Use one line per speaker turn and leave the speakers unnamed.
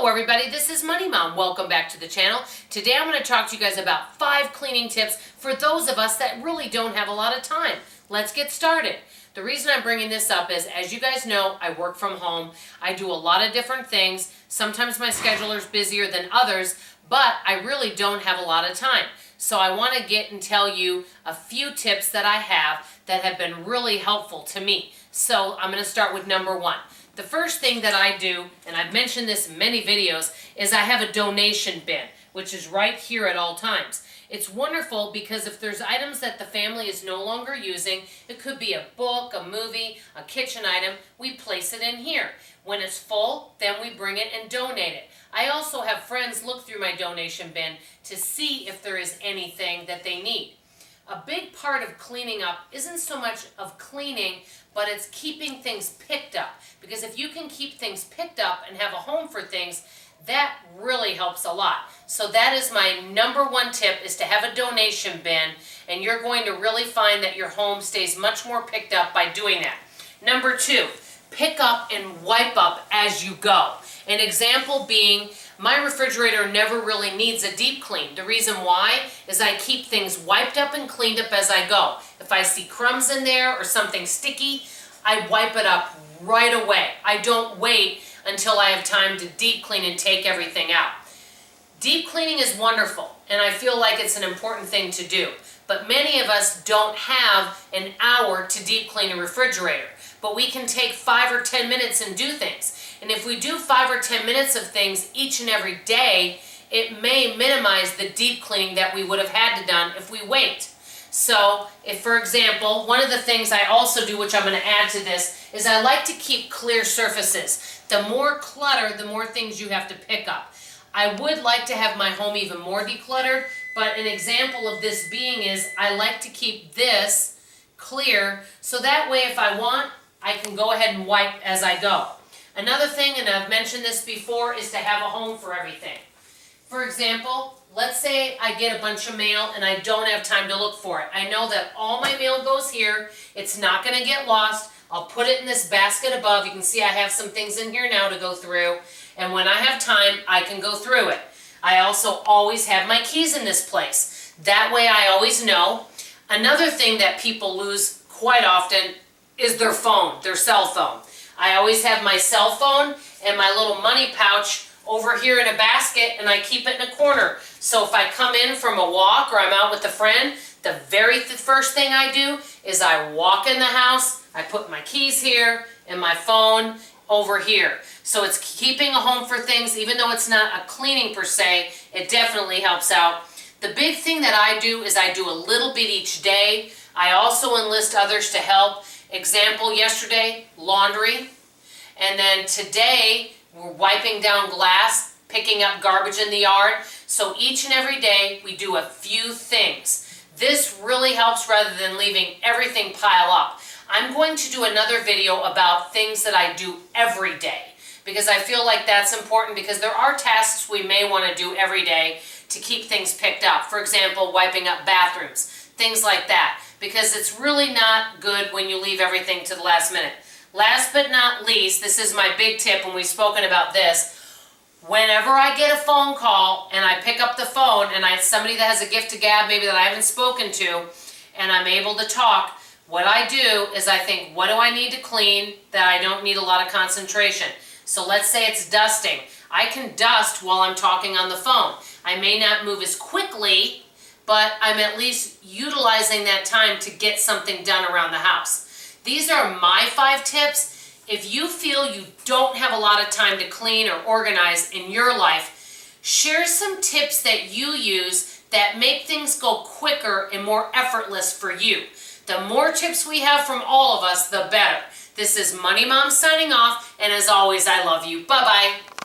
Hello everybody, this is Money Mom. Welcome back to the channel. Today I'm going to talk to you guys about 5 cleaning tips for those of us that really don't have a lot of time. Let's get started. The reason I'm bringing this up is, as you guys know, I work from home. I do a lot of different things. Sometimes my schedule is busier than others, but I really don't have a lot of time. So I want to get and tell you a few tips that I have that have been really helpful to me. So I'm going to start with number 1. The first thing that I do, and I've mentioned this in many videos, is I have a donation bin, which is right here at all times. It's wonderful because if there's items that the family is no longer using, it could be a book, a movie, a kitchen item, we place it in here. When it's full, then we bring it and donate it. I also have friends look through my donation bin to see if there is anything that they need. A big part of cleaning up isn't so much of cleaning, but it's keeping things picked up. Because if you can keep things picked up and have a home for things, that really helps a lot. So that is my number 1 tip, is to have a donation bin, and you're going to really find that your home stays much more picked up by doing that. Number 2, pick up and wipe up as you go. An example being, my refrigerator never really needs a deep clean. The reason why is I keep things wiped up and cleaned up as I go. If I see crumbs in there or something sticky, I wipe it up right away. I don't wait until I have time to deep clean and take everything out. Deep cleaning is wonderful, and I feel like it's an important thing to do. But many of us don't have an hour to deep clean a refrigerator. But we can take 5 or 10 minutes and do things. And if we do 5 or 10 minutes of things each and every day, it may minimize the deep cleaning that we would have had to done if we wait. So, if for example, one of the things I also do, which I'm going to add to this, is I like to keep clear surfaces. The more clutter, the more things you have to pick up. I would like to have my home even more decluttered, but an example of this being is I like to keep this clear, so that way if I want, I can go ahead and wipe as I go. Another thing, and I've mentioned this before, is to have a home for everything. For example, let's say I get a bunch of mail and I don't have time to look for it. I know that all my mail goes here. It's not going to get lost. I'll put it in this basket above. You can see I have some things in here now to go through. And when I have time, I can go through it. I also always have my keys in this place. That way I always know. Another thing that people lose quite often is their phone, their cell phone. I always have my cell phone and my little money pouch over here in a basket, and I keep it in a corner. So if I come in from a walk or I'm out with a friend, the very first thing I do is I walk in the house, I put my keys here and my phone over here. So it's keeping a home for things, even though it's not a cleaning per se, it definitely helps out. The big thing that I do is I do a little bit each day. I also enlist others to help. Example, yesterday, laundry. And then today, we're wiping down glass, picking up garbage in the yard. So each and every day, we do a few things. This really helps rather than leaving everything pile up. I'm going to do another video about things that I do every day, because I feel like that's important, because there are tasks we may want to do every day to keep things picked up. For example, wiping up bathrooms, things like that, because it's really not good when you leave everything to the last minute. Last but not least, this is my big tip, and we've spoken about this. Whenever I get a phone call and I pick up the phone and it's somebody that has a gift to gab maybe that I haven't spoken to, and I'm able to talk, what I do is I think, what do I need to clean that I don't need a lot of concentration? So let's say it's dusting. I can dust while I'm talking on the phone. I may not move as quickly, but I'm at least utilizing that time to get something done around the house. These are my 5 tips. If you feel you don't have a lot of time to clean or organize in your life, share some tips that you use that make things go quicker and more effortless for you. The more tips we have from all of us, the better. This is Money Mom signing off, and as always, I love you. Bye-bye.